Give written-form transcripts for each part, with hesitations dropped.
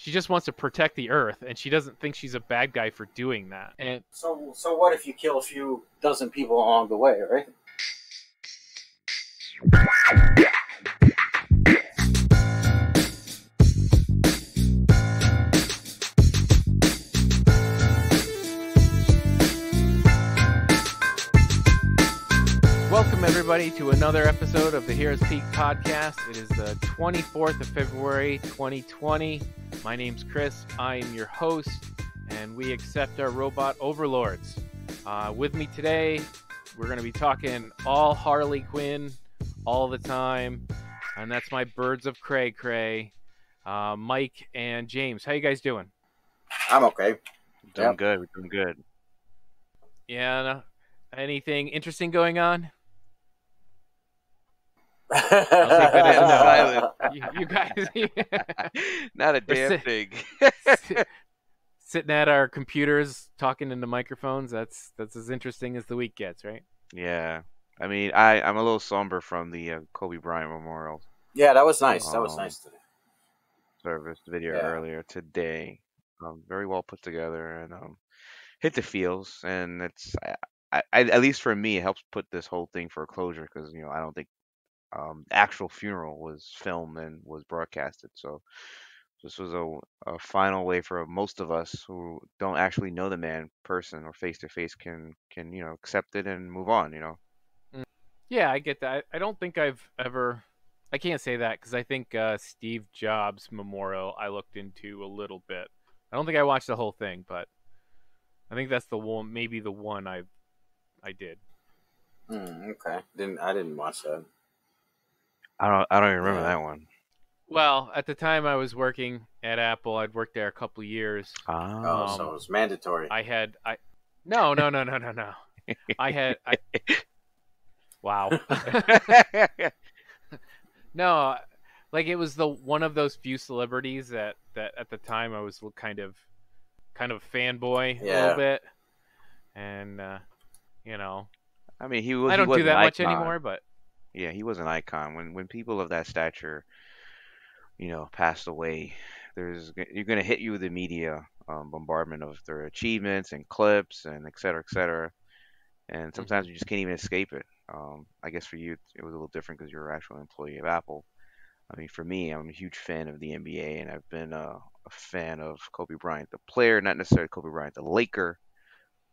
She just wants to protect the Earth, and she doesn't think she's a bad guy for doing that. And so what if you kill a few dozen people along the way, right? welcome everybody to another episode of the Heroes Peak podcast. It is the 24th of February, 2020. My name's Chris. I am your host, and we accept our robot overlords. With me today, we're going to be talking all Harley Quinn all the time, and that's my birds of cray cray, Mike and James. How you guys doing? I'm okay. Doing good. We're doing good. Yeah. Anything interesting going on? Silent. You guys, Not a damn thing. sitting at our computers talking into microphones. That's as interesting as the week gets, right? Yeah. I mean, I'm a little somber from the Kobe Bryant Memorial Yeah, that was nice. That was nice today. service video earlier today. Very well put together and hit the feels. And it's, I at least for me, it helps put this whole thing for a closure because, I don't think the actual funeral was filmed and was broadcasted. So this was a final way for most of us who don't actually know the man person or face to face can accept it and move on. Yeah, I get that. I don't think I've ever. I can't say that because I think Steve Jobs' memorial I looked into a little bit. I don't think I watched the whole thing, but I think that's the one, maybe the one I did. Okay, I didn't watch that. I don't even remember that one. Well, at the time I was working at Apple, I'd worked there a couple of years. Oh, so it was mandatory. No. Wow. No, like it was one of those few celebrities that at the time I was kind of fanboy a little bit, and I mean, he was. I don't do that much anymore, but yeah, he was an icon. When people of that stature, passed away, you're gonna hit you with the media bombardment of their achievements and clips and et cetera, and sometimes you just can't even escape it. I guess for you it was a little different because you're an actual employee of Apple. I mean, for me, I'm a huge fan of the NBA, and I've been a fan of Kobe Bryant, the player, not necessarily Kobe Bryant, the Laker.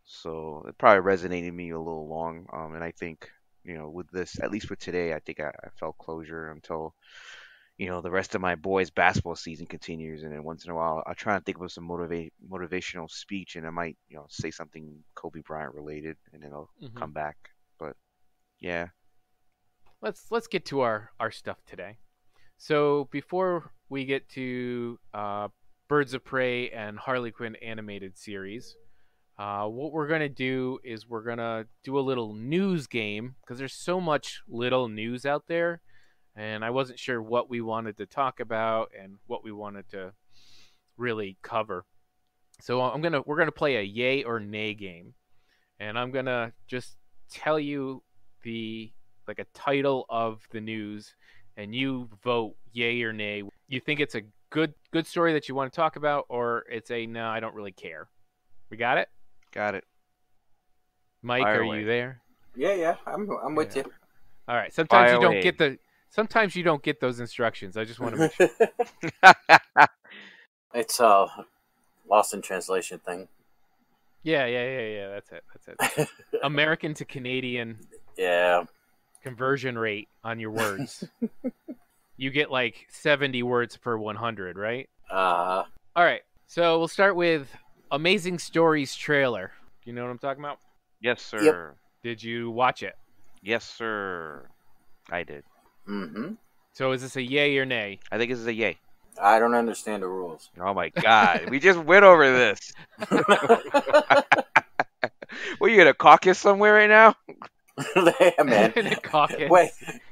So it probably resonated me a little long. And I think, with this, at least for today, I think I felt closure until, the rest of my boys' basketball season continues. And then once in a while, I'll try and think of some motivational speech, and I might, say something Kobe Bryant related, and then I'll come back. But yeah. Let's get to our stuff today. So before we get to Birds of Prey and Harley Quinn animated series, what we're going to do is we're going to do a little news game because there's so much little news out there, and I wasn't sure what we wanted to talk about and what we wanted to really cover. So we're going to play a yay or nay game, and I'm going to just tell you a title of the news, and you vote yay or nay. You think it's a good story that you want to talk about, or it's a no, I don't really care. We got it? Got it. Mike, Fire are away. you there? Yeah, I'm with you. All right. Sometimes Fire you don't away. get sometimes you don't get those instructions. I just want to make sure. It's a lost in translation thing. Yeah. That's it. American to Canadian conversion rate on your words. You get like 70 words per 100, right? All right. So we'll start with Amazing Stories trailer. You know what I'm talking about? Yes, sir. Yep. Did you watch it? Yes, sir. I did. Mm-hmm. So is this a yay or nay? I think this is a yay. I don't understand the rules. Oh my God, we just went over this. What, you in a caucus somewhere right now? Yeah, man. In a caucus. Wait,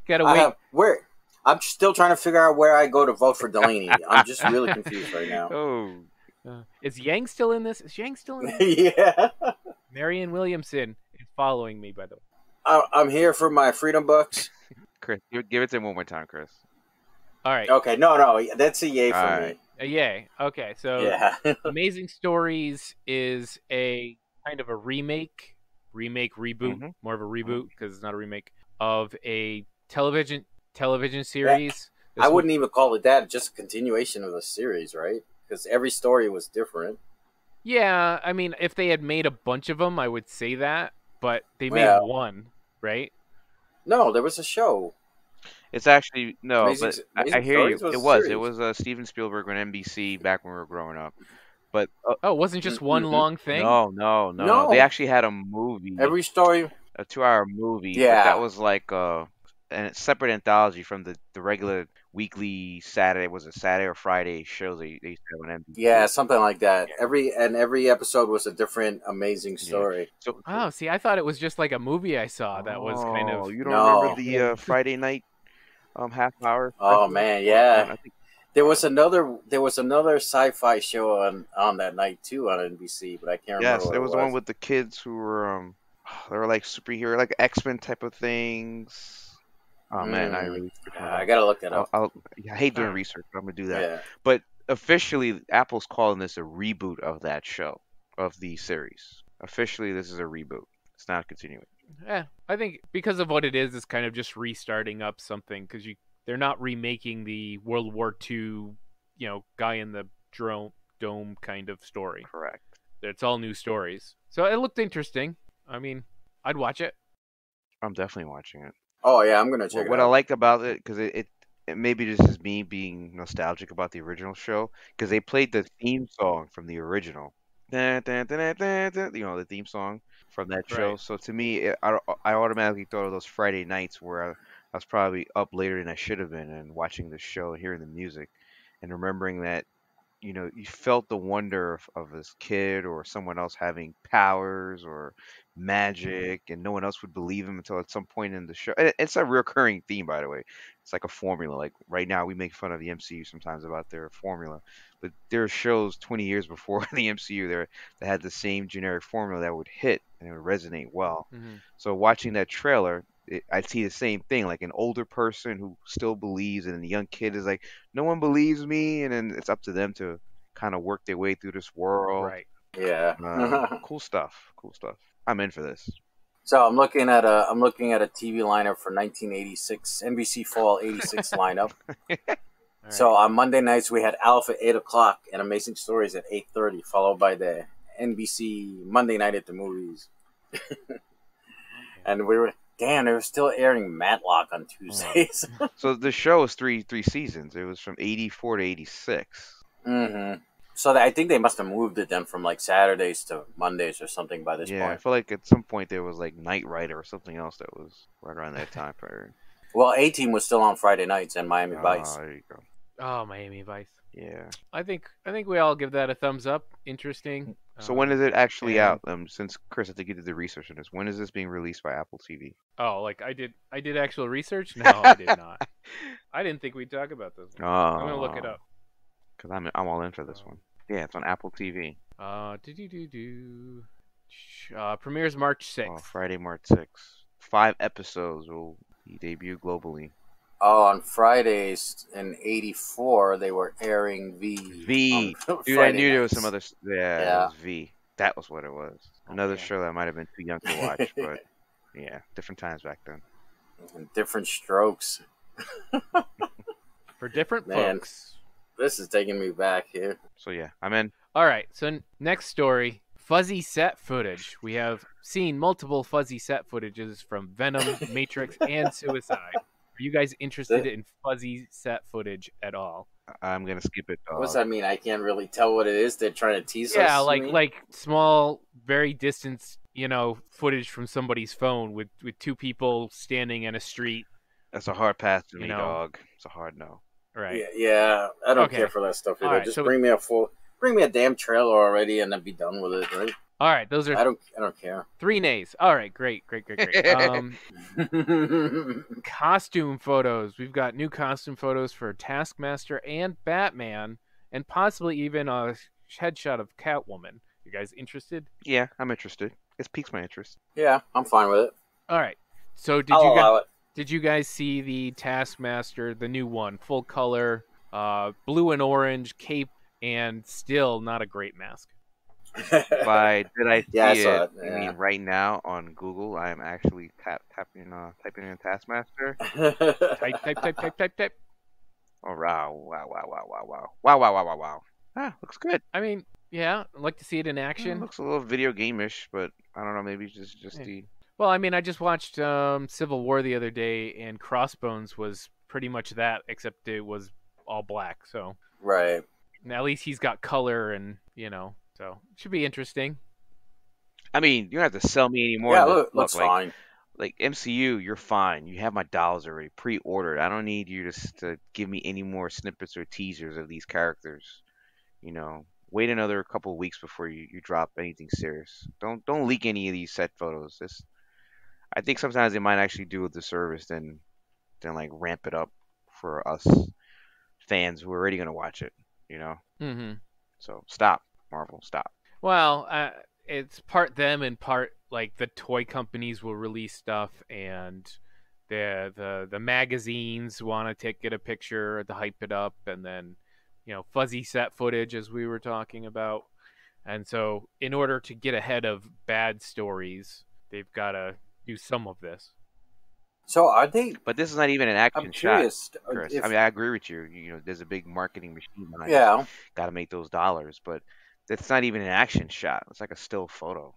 Gotta wait. I'm still trying to figure out where I go to vote for Delaney. I'm just really confused right now. Oh. Is Yang still in this? Is Yang still in this? Yeah. Marianne Williamson is following me, by the way. I'm here for my freedom bucks. Chris, give it to him one more time, Chris. All right. Okay, no, that's a yay for All me. right. Yay. Okay, so Yeah. Amazing Stories is a kind of a reboot, Mm-hmm. more of a reboot because it's not a remake of a television Yeah. series. I This one, wouldn't even call it that. Just a continuation of the series, right? Because every story was different. yeah. I mean, if they had made a bunch of them, I would say that, but they made Yeah. one, right? No, there was a show. It's actually no, Amazing but I Amazing hear you. Stories was It a was. It series. was Steven Spielberg on NBC back when we were growing up. But Oh, it wasn't just one Mm-mm. long thing. no, no, no. They No, actually had a movie, every story. a 2-hour movie, but that Yeah, was like a separate anthology from the regular weekly Saturday. Was it Saturday or Friday shows they used to have on yeah, NBC? something like that. Yeah, Every episode was a different amazing yeah. story. Oh, see, I thought it was just like a movie I saw that was kind Oh, of you don't remember No. the Friday night half hour Oh special man, yeah. I think There was another sci-fi show on that night too on NBC, but I can't remember yes, what there it was the one was. with the kids who were they were like superhero, like X-Men type of things. Oh man, I Mm, really skipped my yeah, I mind. gotta look that up. I hate doing huh. research, but I'm gonna do that. Yeah. But officially, Apple's calling this a reboot of that show, of the series. Officially, this is a reboot. It's not continuing. I think because of what it is, it's kind of just restarting up something because they're not remaking the World War II, guy in the dome kind of story. Correct. It's all new stories. So it looked interesting. I mean, I'd watch it. I'm definitely watching it. Oh yeah, I'm gonna check What it what I out. like about it, because it maybe this is me being nostalgic about the original show, because they played the theme song from the original. Dun, dun, dun, dun, dun, dun, the theme song from that show. Right. So to me, I automatically thought of those Friday nights where I was probably up later than I should have been and watching the show, hearing the music, and remembering that you felt the wonder of this kid or someone else having powers or magic, and no one else would believe him until at some point in the show. It's a recurring theme, by the way. It's like a formula. Like right now, we make fun of the MCU sometimes about their formula, but there are shows 20 years before the MCU there that had the same generic formula that would hit and it would resonate well. Hmm. So watching that trailer, I see the same thing, like an older person who still believes, and then the young kid is like, no one believes me, and then it's up to them to kind of work their way through this world. Right. Yeah. Cool stuff. Cool stuff. I'm in for this. So I'm looking at a TV lineup for 1986 NBC Fall '86 lineup. All So right. on Monday nights we had Alf at 8 o'clock and Amazing Stories at 8:30, followed by the NBC Monday Night at the Movies. And they were still airing Matlock on Tuesdays. So the show is three seasons. It was from 84 to 86. hmm So I think they must have moved it then from like Saturdays to Mondays or something by this Yeah, I point. feel like at some point there was like Knight Rider or something else that was right around that time period. Well, A-Team was still on Friday nights and Miami Vice. There you go. Oh, Miami Vice. Yeah. I think we all give that a thumbs up. Interesting. So when is it actually and out? Since Chris, I think you did the research on this. When is this being released by Apple TV? oh, like I did actual research. No, I did not. I didn't think we'd talk about this. I'm gonna look it Oh, up. because I'm all in for this one. Yeah, it's on Apple TV. Do do do do. Premieres March Oh, 6th. Friday, March 6th. 5 episodes will be debuted globally. Oh, on Fridays in '84 they were airing V V. on Dude, I Friday knew there was some nights. other. Yeah, it Yeah, was V. That was what it was. Another Okay. show that might have been too young to watch, but yeah, different times back then. and different strokes. For different Man, folks. this is taking me back here. So yeah, I'm in. All right. So next story, fuzzy set footage. We have seen multiple fuzzy set footages from Venom, Matrix, and Suicide. Are you guys interested in fuzzy set footage at all? I'm gonna skip it, What does dog. that mean? I can't really tell what it is. They're trying to tease Yeah, us. You mean? like small, very distant, footage from somebody's phone with two people standing in a street. That's a hard pass to You me, know. dog. It's a hard no. Right. Yeah. I don't Okay. care for that stuff All either. right, Just so- bring me a damn trailer already, and then be done with it, right? All right. Those are I don't care. 3 nays. All right. Great. Costume photos. We've got new costume photos for Taskmaster and Batman, and possibly even a headshot of Catwoman. You guys interested? Yeah, I'm interested. It piques my interest. Yeah, I'm fine with it. All right. So I'll allow it. did you guys see the Taskmaster, the new one, full color blue and orange cape, and still not a great mask. Did I Yeah, I see saw it? it. I mean, right now on Google, I am actually typing in Taskmaster. Type. Oh wow. Ah, looks good. I mean, yeah, I'd like to see it in Yeah, it action. looks a little video game-ish, but I don't know. Maybe just Yeah. the. Well, I mean, I just watched Civil War the other day, and Crossbones was pretty much that, except it was all black. So Right. at least he's got color, and so it should be interesting. I mean, you don't have to sell me anymore. Yeah, Look, looks fine. like MCU, you're fine. You have my dollars already pre-ordered. I don't need you to give me any more snippets or teasers of these characters. Wait another couple of weeks before you drop anything serious. Don't leak any of these set photos. I think sometimes they might actually do a disservice than like ramp it up for us fans who are already gonna watch it. Mm-hmm. So stop, Marvel, stop. Well, it's part them and part like the toy companies will release stuff, and the magazines want to get a picture to hype it up, and then fuzzy set footage as we were talking about. And so in order to get ahead of bad stories, they've got to do some of this. So are they? But this is not even an action I'm shot, curious. Chris. I mean, I agree with you. There's a big marketing machine behind it. Yeah. Got to make those dollars, but that's not even an action shot. It's like a still photo.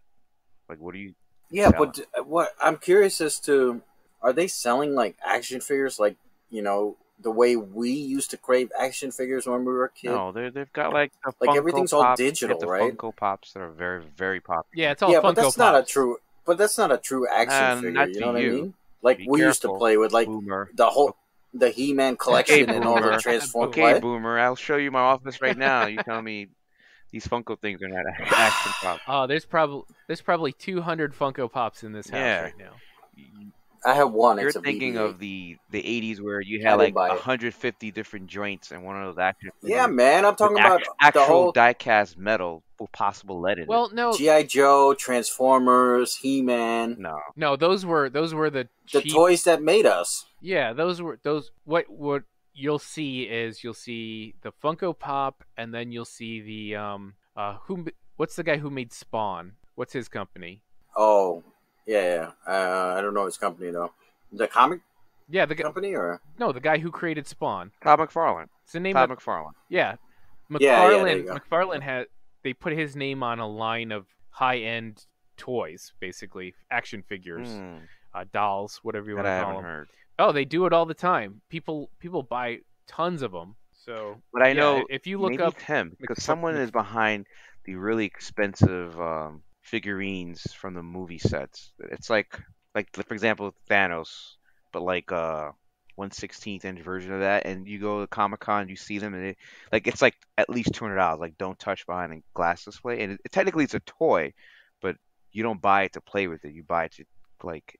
Like, what are you? Yeah, selling? but what I'm curious as to, are they selling like action figures, like the way we used to crave action figures when we were a kid? No, they've got like the Like Funko everything's all Pops. They digital, got the right? Funko Pops that are very, very popular. Yeah, it's all Yeah, Funko but that's Pops. not a true. But that's not a true action figure. not You to know what I you. mean? Like Be we used to careful, play with like Boomer. the He-Man collection Okay, and all the Boomer. Transformers. Okay, What? Boomer. I'll show you my office right now. You tell me these Funko things are not action Pops. Oh, there's probably 200 Funko Pops in this house Yeah. right now. I have one. You're It's a thinking BB-8. of the 80s where you I had didn't like buy it. 150 different joints and one of those action Yeah, figures man. I'm with talking about the actual whole die-cast metal with possible lead in it. Well, no, G.I. Joe, Transformers, He-Man, No. those were the the cheap. toys that made us. Yeah, those were those. What you'll see is you'll see the Funko Pop, and then you'll see the what's the guy who made Spawn? What's his company? Oh, yeah. I don't know his company though. The comic Yeah, the guy. company or No, the guy who created Spawn. Todd McFarlane. It's the name Todd of McFarlane. yeah. Yeah, there you go. McFarlane had they put his name on a line of high-end toys, basically action figures, dolls, whatever you That want I to call haven't them. heard. Oh, they do it all the time. People buy tons of them. So, But I yeah, know if you look maybe up it's him because Mc- someone Mc- is behind the really expensive figurines from the movie sets. It's like for example Thanos, but like 1/16 inch version of that, and you go to Comic Con, you see them, and it's like at least $200. Like don't touch behind a glass display, and technically it's a toy, but you don't buy it to play with it. You buy it to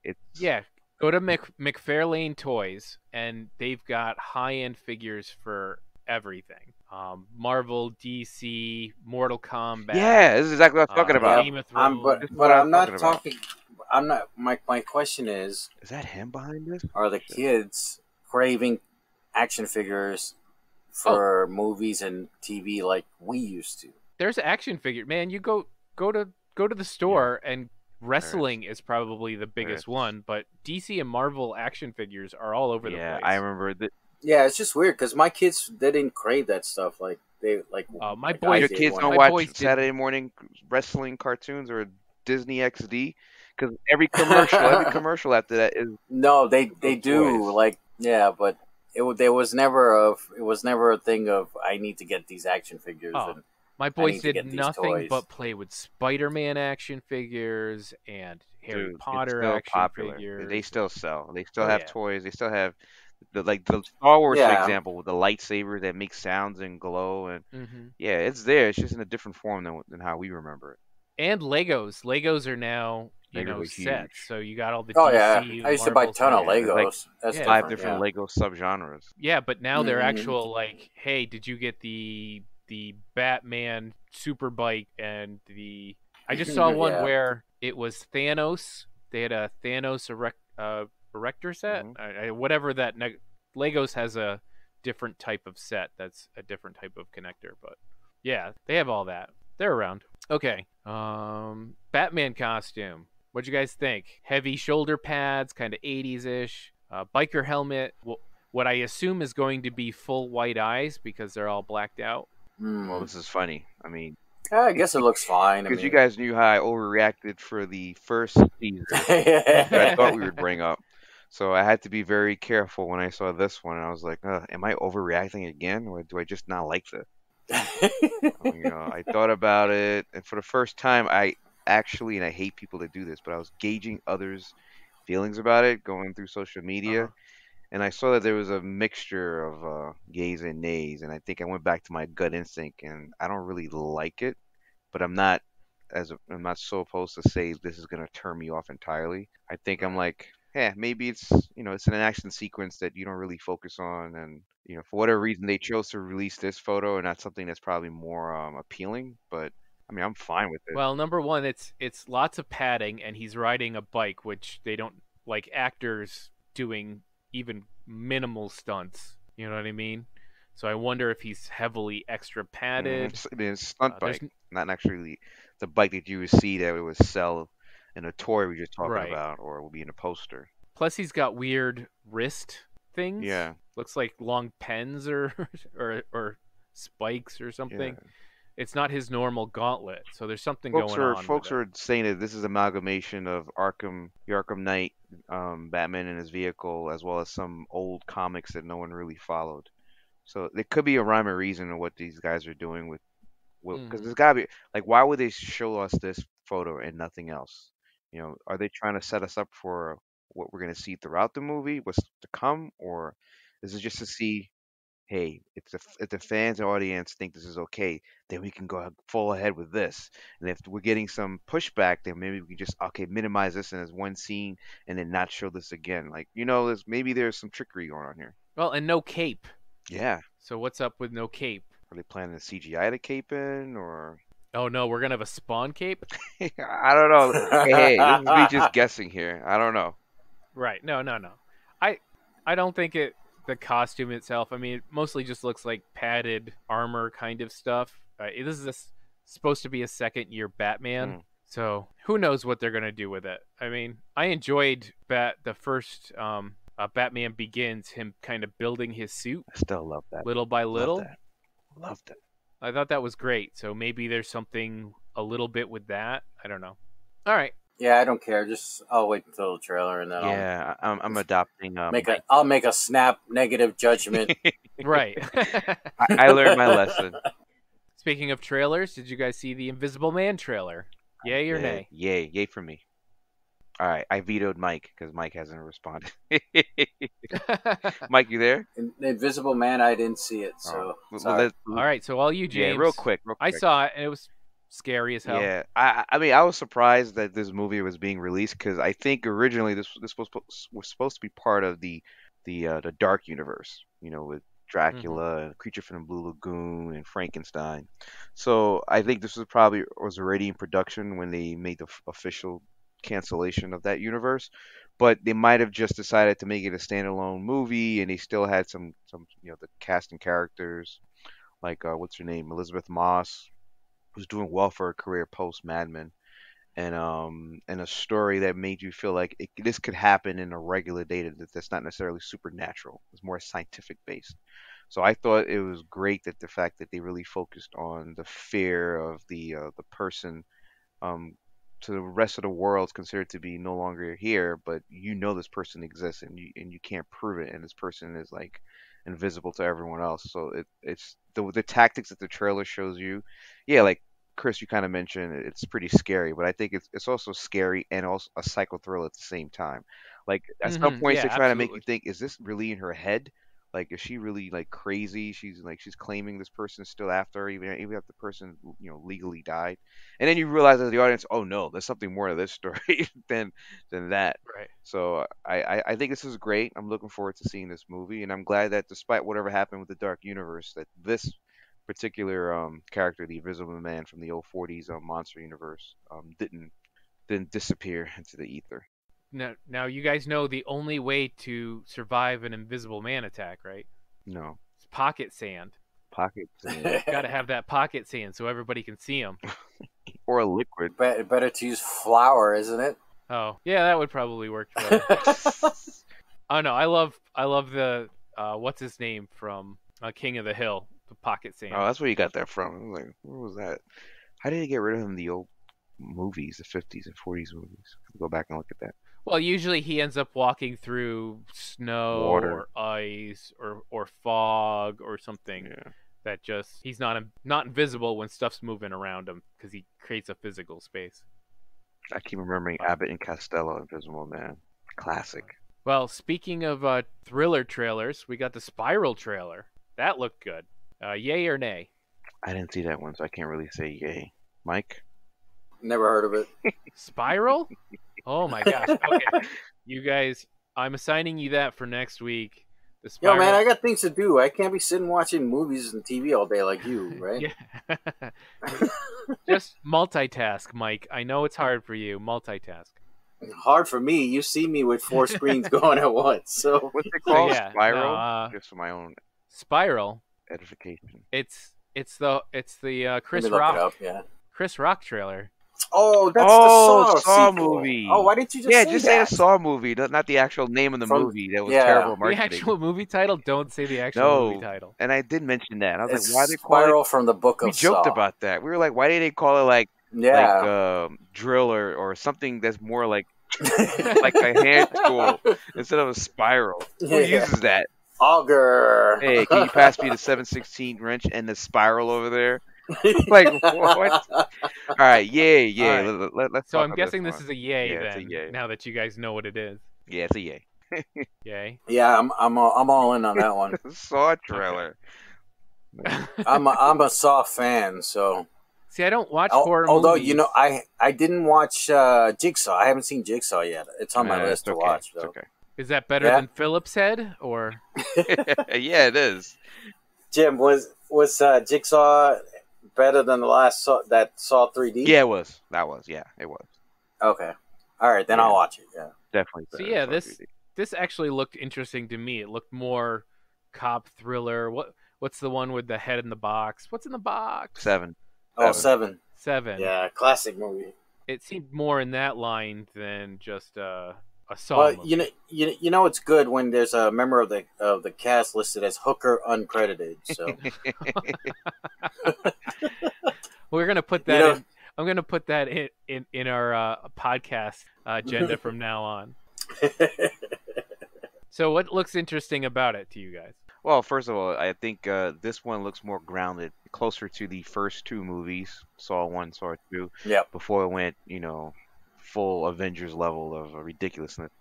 it's yeah, go to McFarlane Toys, and they've got high-end figures for everything. Marvel, DC, Mortal Kombat. Yeah, this is exactly what I'm talking about. Game of I'm Thrones. This is but what I'm not talking about. talking. I'm not. My question is: Is that him behind this? are the kids craving action figures for movies and TV like we used to? There's action figure. Man, you go to the store, and wrestling is probably the biggest is. one, but DC and Marvel action figures are all over the Yeah, place. I remember that. Yeah, it's just weird because my kids they didn't crave that stuff like they like. My like boys- I Your did kids when don't I- My watch boys did- Saturday morning wrestling cartoons or Disney XD because every commercial after that is No, they Those do toys. like but there was never a thing of I need to get these action figures. Oh, And My need boys to did get these nothing toys. but play with Spider-Man action figures and Harry dude, Potter it's still action popular. figures. They still sell. They still Oh, have yeah. toys. They still have the Star Wars, for Yeah. example, with the lightsaber that makes sounds and glow, and Mhm. yeah, it's there. It's just in a different form than how we remember it. And Legos. Legos are now Legos are sets. huge. So you got all the oh DC. yeah, I used to buy a Marvel ton of stuff. Yeah, there's, like, Legos. That's Yeah. 5 different, different yeah. Lego subgenres. Yeah, but now they're Mhm. actual like, hey, did you get the Batman super bike and the? I just saw one Yeah. where it was Thanos. They had a Thanos erector set, Mhm. whatever that. Legos has a different type of set that's a different type of connector. But yeah, they have all that. They're around. Okay. Batman costume. What'd you guys think? Heavy shoulder pads, kind of 80s ish. Biker helmet. What I assume is going to be full white eyes because they're all blacked out. Well, Hmm. this is funny. I mean, Yeah, I guess it looks fine. I because you mean, guys knew how I overreacted for the first teaser that I thought we would bring up. So I had to be very careful when I saw this one. I was like, am I overreacting again, or do I just not like this? I thought about it, and for the first time, I actually, and I hate people that do this, but I was gauging others' feelings about it, going through social media, Uh-huh. and I saw that there was a mixture of yays and nays, and I think I went back to my gut instinct, and I don't really like it, but I'm not so opposed to say this is gonna turn me off entirely. I think I'm Right. like, yeah, maybe it's an action sequence that you don't really focus on, and for whatever reason they chose to release this photo and not something that's probably more appealing. But I mean, I'm fine with it. Well, number one, it's lots of padding, and he's riding a bike, which they don't like actors doing even minimal stunts. You know what I mean? So I wonder if he's heavily extra padded. I mean, it's a stunt There's bike, not actually the bike that you would see that it would sell in a toy we were just talking right. about, or would be in a poster. Plus, he's got weird wrist things. Yeah, Looks like long pens or or spikes or yeah. something. It's not his normal gauntlet, so there's something Folks going are on with folks it. are saying that this is amalgamation of the Arkham Knight, Batman in his vehicle, as well as some old comics that no one really followed. So there could be a rhyme or reason of what these guys are doing with, because Hmm. there's gotta be, like, why would they show us this photo and nothing else? Are they trying to set us up for what we're gonna see throughout the movie, what's to come, or is it just to see, hey, if the fans and audience think this is okay, then we can go full ahead with this. And if we're getting some pushback, then maybe we can just minimize this in as one scene and then not show this again. Like, there's some trickery going on here. Well, and no cape. Yeah. So what's up with no cape? Are they planning a CGI to cape in, or Oh no, we're gonna have a Spawn cape. I don't know. Hey, this is me just guessing here. I don't know. Right. No, no, no. I I don't think it the costume itself. I mean, it mostly just looks like padded armor kind of stuff. This is supposed to be a second year Batman. Hmm. So, who knows what they're going to do with it. I mean, I enjoyed the first Batman Begins, him kind of building his suit I still love that. little by Love little. that. Love that. I thought that was great. So, maybe there's something a little bit with that. I don't know. All right. yeah, I don't care. Just I'll wait until the trailer and then Yeah, I'm adopting Mike. I'll make a snap negative judgment. Right. I learned my lesson. Speaking of trailers, did you guys see the Invisible Man trailer? Yay or Yeah, nay? yay for me. All right, I vetoed Mike because Mike hasn't responded. Mike, you there? Invisible Man, I didn't see it, Oh, so well, sorry. All right, so all you, yeah, James. real quick. I saw it, and it was scary as hell. Yeah, I mean, I was surprised that this movie was being released because I think originally this was supposed to be part of the Dark Universe, with Hmm. Dracula and Creature from the Blue Lagoon and Frankenstein. So I think this was already in production when they made the official cancellation of that universe, but they might have just decided to make it a standalone movie, and they still had some the cast and characters like what's her name, Elizabeth Moss, who's doing well for her career post Mad Men, and a story that made you feel like this could happen in a regular day that's not necessarily supernatural. It's more scientific based. So I thought it was great that the fact that they really focused on the fear of the person, um, to the rest of the world is considered to be no longer here, but this person exists and you can't prove it, and this person is like invisible to everyone else. So it's the tactics that the trailer shows you. Yeah, like Chris, you kind of mentioned it's pretty scary, but I think it's also scary and also a psycho thrill at the same time. Like at some points Yeah, they're trying to make you absolutely. think, is this really in her head? Like, is she really like crazy? She's claiming this person's still after her, even if the person legally died. And then you realize as the audience, oh no, there's something more to this story than that. Right. So I think this is great. I'm looking forward to seeing this movie, and I'm glad that despite whatever happened with the Dark Universe, that this particular character, the Invisible Man from the old 40s monster universe, didn't disappear into the ether. Now you guys know the only way to survive an Invisible Man attack, right? No. pocket sand. Pocket sand. Got to have that pocket sand so everybody can see him. Or a liquid. Better to use flour, isn't it? Oh, yeah, that would probably work better. Oh no, I love the what's his name from King of the Hill, the pocket sand. Oh, that's where you got that from. I was like, where was that? How did they get rid of him in the old movies, the 50s and 40s movies? Go back and look at that. Well, usually he ends up walking through snow Water. or ice or fog or something Yeah. that just he's not invisible when stuff's moving around him because he creates a physical space. I keep remembering Abbott and Costello, Invisible Man. Classic. Well, speaking of thriller trailers, we got the Spiral trailer. That looked good. Yay or nay? I didn't see that one, so I can't really say yay. Mike? Never heard of it. Spiral? Oh my gosh. Okay. You guys, I'm assigning you that for next week. The Spiral... Yo, man, I got things to do. I can't be sitting watching movies and TV all day like you, right? Yeah. Just multitask, Mike. I know it's hard for you. Multitask. Hard for me. You see me with 4 screens going at once. So What's it called? yeah, Spiral? no, Just for my own Spiral. edification. It's the let Chris me look Rock it up. Yeah. Chris Rock trailer. Oh, that's Oh, the Saw sequel. movie. Oh, why didn't you just Yeah, say just that? say a Saw movie, not the actual name of the From- movie. That was yeah. terrible The marketing. actual movie title. Don't say the actual No. movie title. And I did mention that. I was It's like, why they call Spiral from the Book it? We of joked Saw. about that. We were like, why did they call it like Yeah. drill or something that's more like a hand tool instead of a spiral? Who Yeah. uses that? Auger. Hey, can you pass me the 7/16 wrench and the spiral over there? Like what? All right, yay. All right. Let's So talk I'm about guessing this one. is a yay Yeah, it's a then. yay. Now that you guys know what it is. Yeah, it's a yay. Yay. Yeah, I'm all in on that one. Saw trailer. I'm a Saw fan, so See, I don't watch horror although movies. you know I didn't watch Jigsaw. I haven't seen Jigsaw yet. It's on my list to okay. watch It's though. okay. Is that better Yeah. than Philip's Head or? Yeah, it is. Jim, was Jigsaw better than the last Saw 3D? Yeah, it was. That was. Yeah, it was. Okay. All right, then Yeah. I'll watch it. Yeah. Definitely. So better yeah, than Saw 3D. this actually looked interesting to me. It looked more cop thriller. What's the one with the head in the box? What's in the box? 7. Oh, 7. 7. Yeah, classic movie. It seemed more in that line than just a Saw Well, movie. you know it's good when there's a member of the cast listed as hooker uncredited. So We're gonna put that. You know- in, I'm gonna put that in our podcast agenda from now on. So, what looks interesting about it to you guys? Well, first of all, I think this one looks more grounded, closer to the first 2 movies, Saw 1, Saw 2, Yep. before it went, full Avengers level of ridiculousness.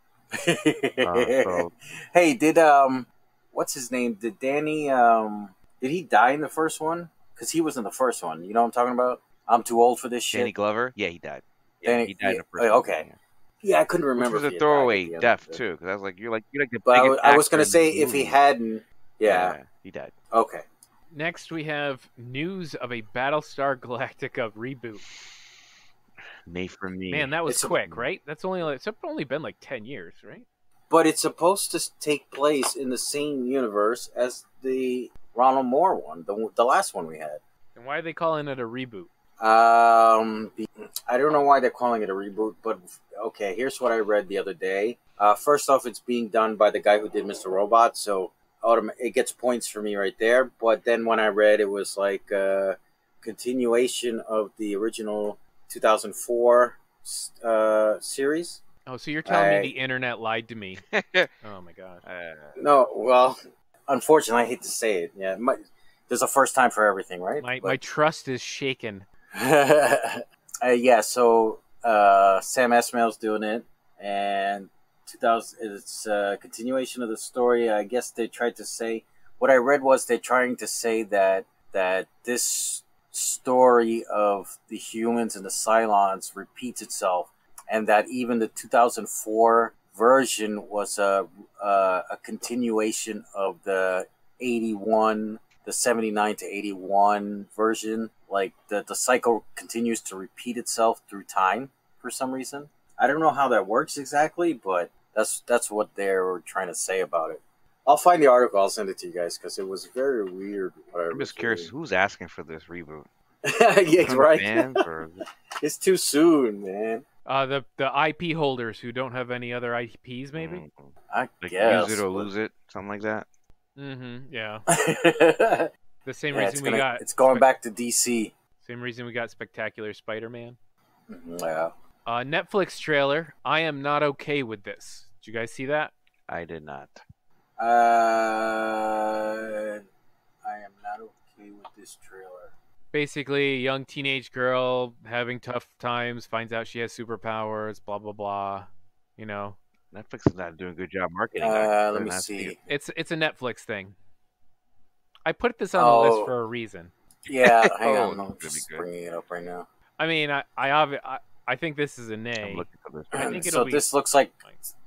So Hey, did what's his name? Did Danny did he die in the first one? Because he was in the first one. You know what I'm talking about? I'm too old for this shit. Danny Glover, yeah, he died. Yeah, Danny- he died in the yeah, first okay. movie, Yeah, I couldn't yeah. remember. Which if was he a had died throwaway at the end death of it. too, because I was like, you're the But biggest I was actor gonna in say this if he movie. hadn't, yeah. He died. Okay. Next, we have news of a Battlestar Galactica reboot. Nay for me. Man, that was It's a- quick, right? It's only been like 10 years, right? But it's supposed to take place in the same universe as the Ronald Moore one, the last one we had. And why are they calling it a reboot? I don't know why they're calling it a reboot, but okay, here's what I read the other day. First off, it's being done by the guy who did Mr. Robot, so it gets points for me right there. But then when I read, it was like a continuation of the original 2004 series. Oh, so you're telling me the internet lied to me? Oh my god. No, well, unfortunately, I hate to say it. Yeah, there's a first time for everything, right? My trust is shaken. Yeah, so Sam Esmail's doing it, and 2000. It's a continuation of the story. I guess they tried to say. What I read was they're trying to say that this story of the humans and the Cylons repeats itself, and that even the 2004 version was a continuation of the 81. The 79 to 81 version, like the cycle continues to repeat itself through time for some reason. I don't know how that works exactly, but that's what they were trying to say about it. I'll find the article. I'll send it to you guys because it was very weird. What I I'm was just curious, reading. who's asking for this reboot? Yeah, right. Fans or It's too soon, man. The IP holders who don't have any other IPs, maybe. I like guess. use it or lose it, something like that. Yeah. Yeah, The same reason we got. it's going back to DC. Same reason we got Spectacular Spider-Man. Yeah. Netflix trailer. I am not okay with this. Did you guys see that? I did not. I am not okay with this trailer. Basically, a young teenage girl having tough times, finds out she has superpowers, blah blah blah. You know, Netflix is not doing a good job marketing that. Let me see. it's a Netflix thing. I put this on the list for a reason. Yeah, hang Oh, on. I'm it's really just good. bringing it up right now. I mean, I think this is a nay. I'm looking for this. I think it'll So be, this looks like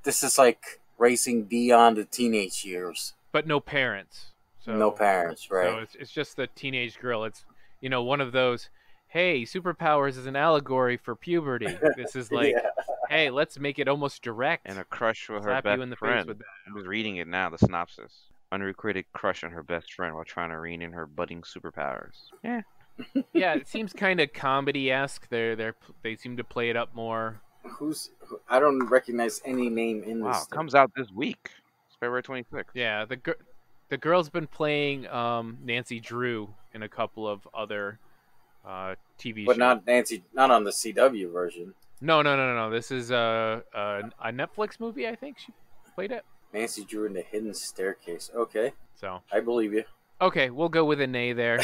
this is like racing beyond the teenage years. but no parents. So No parents, right? So it's just the teenage girl. It's one of those. Hey, superpowers is an allegory for puberty. This is like, Yeah. hey, let's make it almost direct. And a crush with her Slap you best in the face friend. with that. I'm just reading it now, the synopsis. Unrequited crush on her best friend while trying to rein in her budding superpowers. Yeah. Yeah, it seems kind of comedy-esque. They seem to play it up more. I don't recognize any name in Wow, this. it comes out this week. It's February 26th. Yeah, the girl's been playing Nancy Drew in a couple of other TV But shows. not on the CW version. No. This is a Netflix movie. I think she played it. Nancy Drew in the Hidden Staircase. Okay, So I believe you. okay, we'll go with a nay there.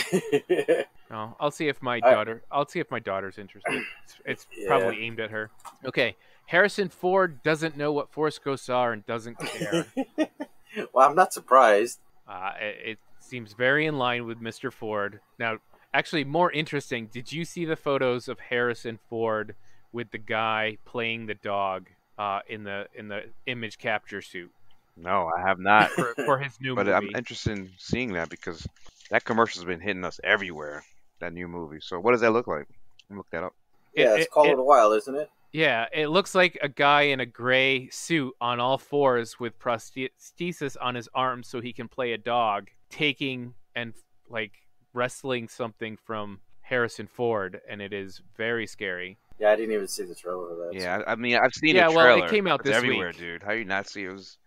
No, I'll see if my daughter's interested. It's Yeah. probably aimed at her. Okay, Harrison Ford doesn't know what Force Ghosts are and doesn't care. Well, I'm not surprised. It seems very in line with Mr. Ford. Now, actually, more interesting. Did you see the photos of Harrison Ford with the guy playing the dog in the image capture suit No, I have not. for his new But movie? I'm interested in seeing that because that commercial's been hitting us everywhere. That new movie. So what does that look like? Let me look that up. Yeah, it's Call of the Wild, isn't it? Yeah, it looks like a guy in a gray suit on all fours with prosthesis on his arms so he can play a dog, taking and like wrestling something from Harrison Ford, and it is very scary. Yeah, I didn't even see the trailer of that. Yeah, I mean, I've seen Yeah, the well, it trailer. came out It's this everywhere, week. dude. How you not see it? Was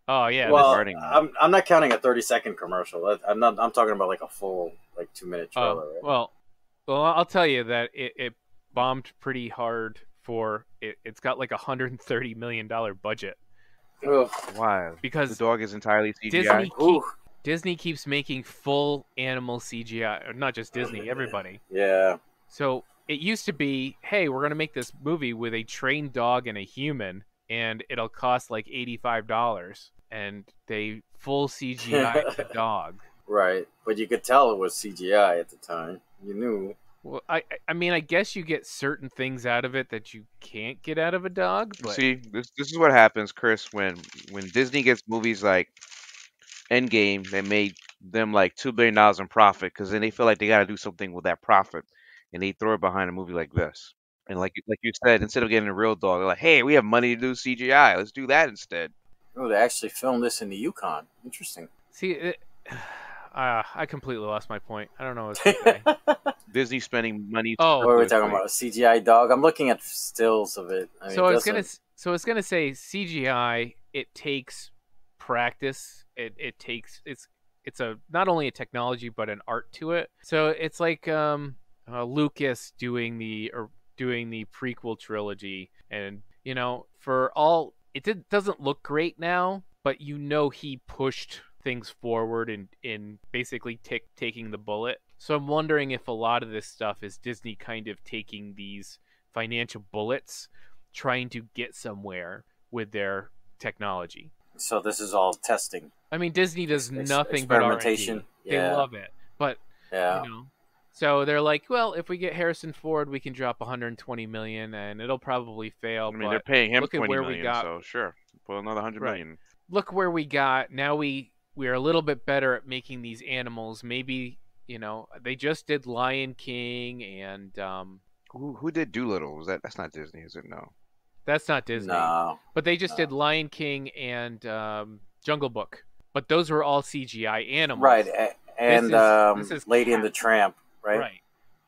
Oh yeah, Well, Regarding that. I'm not counting a 30-second commercial. I'm talking about like a full 2-minute trailer. Right? well, I'll tell you that it bombed pretty hard for it. It's got like $130 million budget Ugh. why? The because dog is entirely CGI. Disney keeps making full animal CGI, or not just Disney, everybody. Yeah. So it used to be, hey, we're gonna make this movie with a trained dog and a human, and it'll cost like $85, and they full CGI the dog. Right, but you could tell it was CGI at the time. You knew. Well, I mean, I guess you get certain things out of it that you can't get out of a dog, but See, this is what happens, Chris, when Disney gets movies like Endgame, they made them like $2 billion in profit because then they feel like they got to do something with that profit, and they throw it behind a movie like this. And like you said, instead of getting a real dog, they're like, "Hey, we have money to do CGI. Let's do that instead." Oh, they actually filmed this in the Yukon. Interesting. see, I completely lost my point. I don't know what to say. Disney spending money. Oh. What are we talking superfluously. about? A CGI dog? I'm looking at stills of it. I mean, So it I was doesn't- gonna say CGI. It takes practice. It takes it's a not only a technology but an art to it. So it's like Lucas doing the prequel trilogy, and for all doesn't look great now, but he pushed things forward in basically taking the bullet. So I'm wondering if a lot of this stuff is Disney kind of taking these financial bullets, trying to get somewhere with their technology. So this is all testing. I mean, Disney does nothing but experimentation. R&D. Yeah. They love it, but Yeah. so they're like, well, if we get Harrison Ford, we can drop 120 million, and it'll probably fail. I mean, but they're paying him look at 20 where million, we got. so sure, put another 100 Right. million. Look where we got. Now we are a little bit better at making these animals. Maybe they just did Lion King, and Who did Doolittle? That's not Disney, is it? No. that's not Disney. No. But they just did Lion King and Jungle Book. but those were all CGI animals. Right, and This is Lady and the Tramp, right? Right.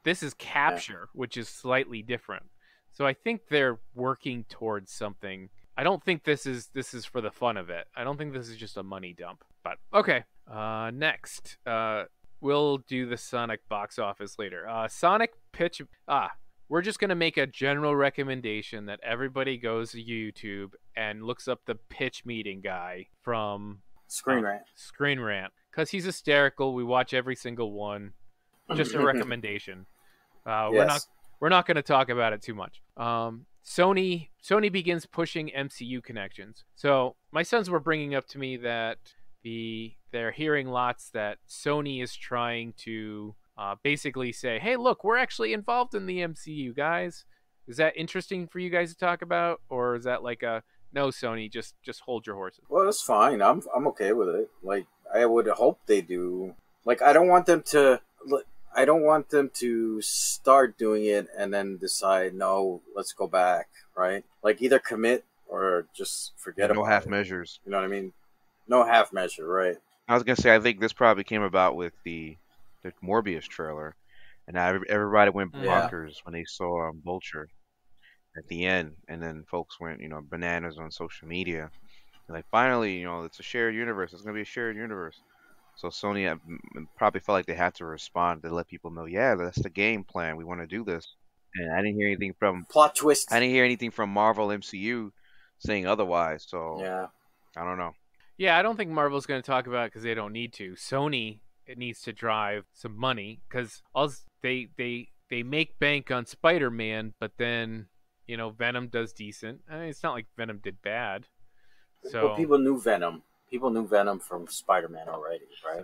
This is capture, which is slightly different. So I think they're working towards something. I don't think this is for the fun of it. I don't think this is just a money dump. But okay. Next, we'll do the Sonic box office later. Sonic pitch. We're just gonna make a general recommendation that everybody goes to YouTube and looks up the pitch meeting guy from Screen Rant. Screen Rant, because he's hysterical. We watch every single one. Just a recommendation. Yes. We're not going to talk about it too much. Sony begins pushing MCU connections. So my sons were bringing up to me that they're hearing lots that Sony is trying to basically say, hey, look, we're actually involved in the MCU, guys. Is that interesting for you guys to talk about, or is that like a no, Sony, just hold your horses? Well, that's fine. I'm okay with it. Like, I would hope they do. Like, I don't want them to start doing it and then decide, no, let's go back, right? Like, either commit or just forget about it. No half measures. You know what I mean? No half measure, right? I was gonna say, I think this probably came about with the Morbius trailer, and now everybody went bonkers when they saw Vulture at the end, and then folks went, bananas on social media. And like, finally, it's a shared universe. It's gonna be a shared universe. So Sony probably felt like they had to respond to let people know, yeah, that's the game plan. We want to do this. And I didn't hear anything from plot twist. I didn't hear anything from Marvel MCU saying otherwise. So yeah, I don't know. Yeah, I don't think Marvel's going to talk about it because they don't need to. Sony, it needs to drive some money because they make bank on Spider-Man, but then Venom does decent. I mean, it's not like Venom did bad. So well, people knew Venom. People knew Venom from Spider-Man already, right?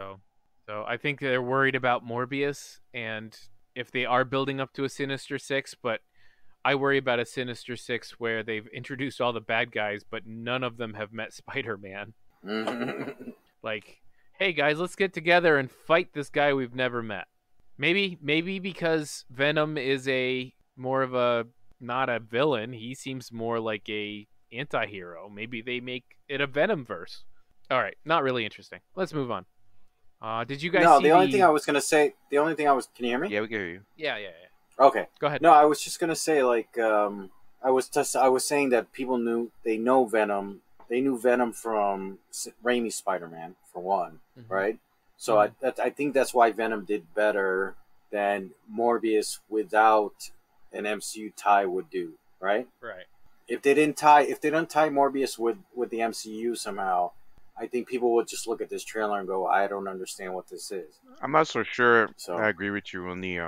So I think they're worried about Morbius, and if they are building up to a Sinister Six, but I worry about a Sinister Six where they've introduced all the bad guys, but none of them have met Spider-Man. Like, hey guys, let's get together and fight this guy we've never met. Maybe because Venom is more of a not a villain. He seems more like a anti-hero. Maybe they make it a Venom verse. All right, not really interesting. Let's move on. Did you guys? No, see the only thing I was gonna say. Can you hear me? Yeah, we can hear you. Yeah. Okay, go ahead. No, I was just gonna say, like, I was saying that people know Venom. They knew Venom from Raimi's Spider-Man, for one, right? So I think that's why Venom did better than Morbius without an MCU tie would do, right? Right. If they don't tie Morbius with the MCU somehow, I think people would just look at this trailer and go, I don't understand what this is. I'm not so sure. So I agree with you on the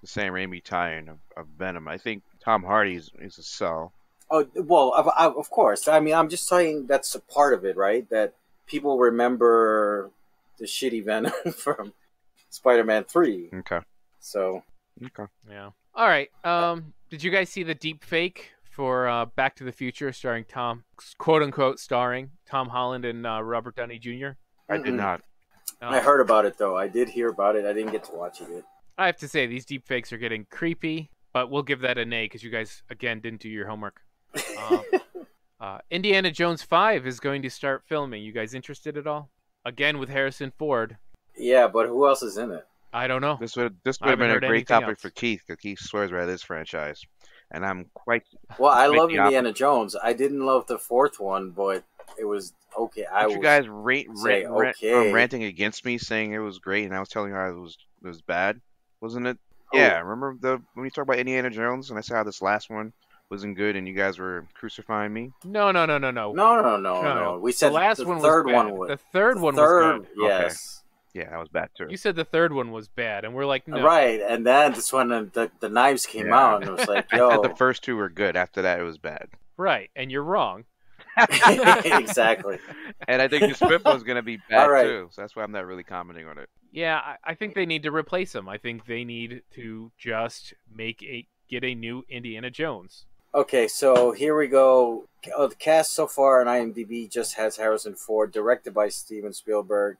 Sam Raimi tie-in of Venom. I think Tom Hardy is a sell. Oh, well, of course. I mean, I'm just saying that's a part of it, right? That people remember the shitty Venom from Spider-Man 3. Okay. So. Okay. Yeah. All right. Did you guys see the deep fake for Back to the Future starring quote unquote starring Tom Holland and Robert Downey Jr.? I did not. I heard about it though. I did hear about it. I didn't get to watch it. I have to say these deep fakes are getting creepy, but we'll give that an A because you guys again didn't do your homework. Indiana Jones 5 is going to start filming. You guys interested at all? Again with Harrison Ford. Yeah, but who else is in it? I don't know. This would have been a great topic for Keith, because Keith swears by this franchise, and I'm quite. Well, I love Indiana Jones. I didn't love the fourth one, but it was okay. You guys ranting against me, saying it was great, and I was telling you how it was bad, wasn't it? Oh. Yeah, remember when you talk about Indiana Jones, and I said how this last one wasn't good, and you guys were crucifying me? No. We said the last the one third was bad. one was the third one was good. Yes. Okay. Yeah, that was bad too. You said the third one was bad, and we're like, no. Right, and then that's when the knives came out, and it was like, yo. I said the first two were good. After that, it was bad. Right, and you're wrong. Exactly. And I think the fifth one's going to be bad too, so that's why I'm not really commenting on it. Yeah, I think they need to replace him. I think they need to just get a new Indiana Jones. Okay, so here we go. The cast so far on IMDb just has Harrison Ford, directed by Steven Spielberg,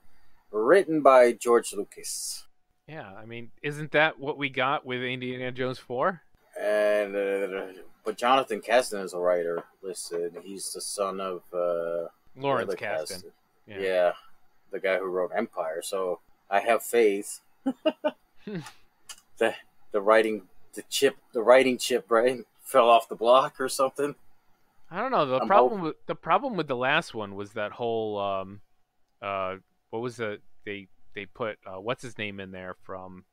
written by George Lucas. Yeah, I mean, isn't that what we got with Indiana Jones 4? And but Jonathan Kasdan is a writer listed. He's the son of Lawrence Kasdan. Yeah. the guy who wrote Empire. So I have faith. the writing chip, right, fell off the block or something. I don't know. The problem with the last one was that whole what was they put what's his name in there from.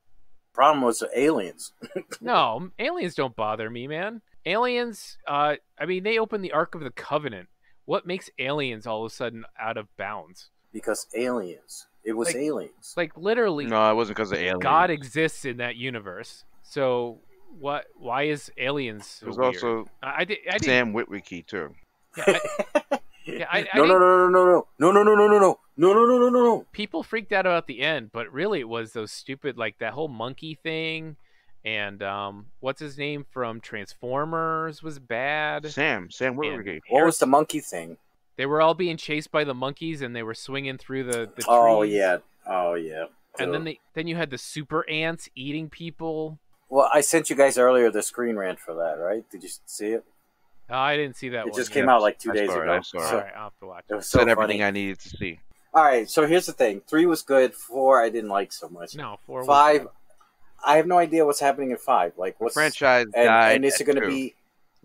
Problem was the aliens. No, aliens don't bother me, man. Aliens, I mean, they opened the Ark of the Covenant. What makes aliens all of a sudden out of bounds? Because aliens. It was aliens. Like literally. No, it wasn't because of aliens. God exists in that universe. So what? Why is aliens so It was weird? also I did Sam Witwicky too. Yeah, No. People freaked out about the end, but really it was those stupid, like that whole monkey thing, and what's his name from Transformers was bad. Sam Witwicky. What was the monkey thing? They were all being chased by the monkeys, and they were swinging through the trees. Oh yeah. And then you had the super ants eating people. Well, I sent you guys earlier the screen rant for that, right? Did you see it? Oh, I didn't see that It one. just yet. came out like 2 days saw it, ago. I saw it. All right, I'll have to watch It it. was so Said funny. everything I needed to see. All right, so here's the thing: 3 was good, 4 I didn't like so much. No, 4 was 5, good. I have no idea what's happening in 5. Like, what's Franchise died. and is it going to at 2. be?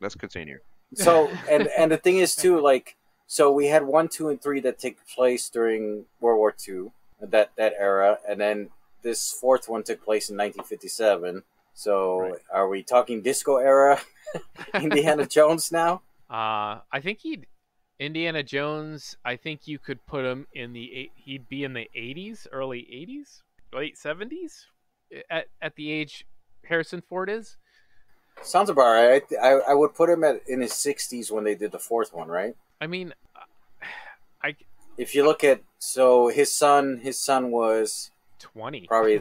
Let's continue. So and the thing is too, like, so we had 1, 2, and 3 that take place during World War II, that era, and then this 4th one took place in 1957. So Right. Are we talking disco era Indiana Jones now? I think Indiana Jones. I think you could put him in he'd be in the 80s, early 80s, late 70s, at the age Harrison Ford is. Sounds about right. I would put him in his 60s when they did the 4th one, right? I mean, If you look at, so his son was 20. probably,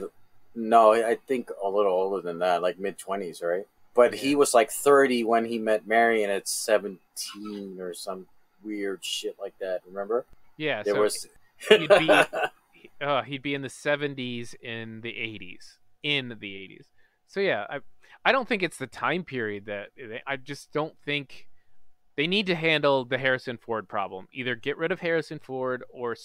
no, I think a little older than that, like mid-20s, right? But he was like 30 when he met Marion at 17 or some weird shit like that, remember? Yeah, There so was... he'd be in the 70s in the 80s. So yeah, I don't think it's the time period I just don't think they need to handle the Harrison Ford problem. Either get rid of Harrison Ford or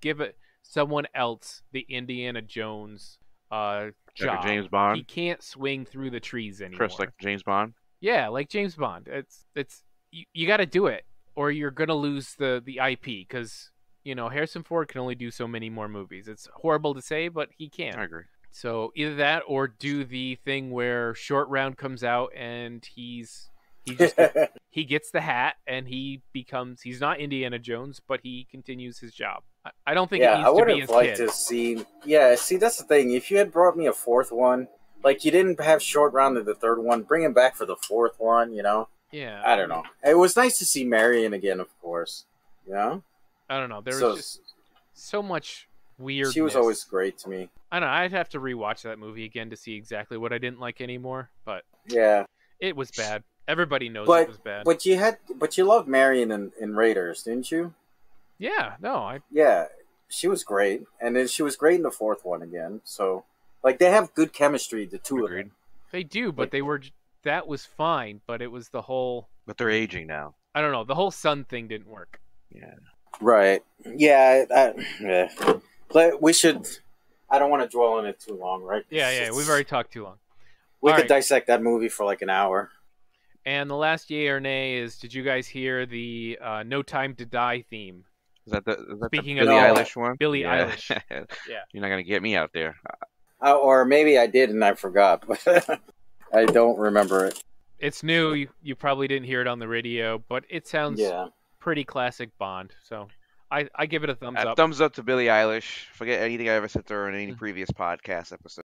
give it someone else the Indiana Jones job. Like a James Bond. He can't swing through the trees anymore. Chris, like James Bond. Yeah, like James Bond. It's you got to do it, or you're gonna lose the IP because Harrison Ford can only do so many more movies. It's horrible to say, but he can. I agree. So either that, or do the thing where Short Round comes out and he gets the hat and he's not Indiana Jones, but he continues his job. I don't think it needs I would to be have his liked kid. to see. Yeah, see, that's the thing. If you had brought me a 4th one, like you didn't have Short Round in the 3rd one, bring him back for the 4th one. Yeah, I don't know. It was nice to see Marion again, of course. I don't know. There was just so much weirdness. She was always great to me. I don't know. I'd have to rewatch that movie again to see exactly what I didn't like anymore. But Yeah, it was bad. Everybody knows it was bad. but you loved Marion in Raiders, didn't you? Yeah, no, Yeah, she was great, and then she was great in the 4th one again. So, like, they have good chemistry, the two Agreed. of them. they do, but that was fine. But it was the whole, But they're aging now. I don't know, the whole son thing didn't work. Yeah. Right. Yeah. Yeah. But we should. I don't want to dwell on it too long, right? Yeah, we've already talked too long. We All could right. dissect that movie for like an hour. And the last yay or nay is: did you guys hear the "No Time to Die" theme? Is that the Speaking of Billie No. Eilish one? Billie Yeah. Eilish. Yeah. You're not gonna get me out there. Or maybe I did and I forgot, but I don't remember it. It's new. You probably didn't hear it on the radio, but it sounds pretty classic Bond. So I give it a thumbs up. Thumbs up to Billie Eilish. Forget anything I ever said to her in any previous podcast episode.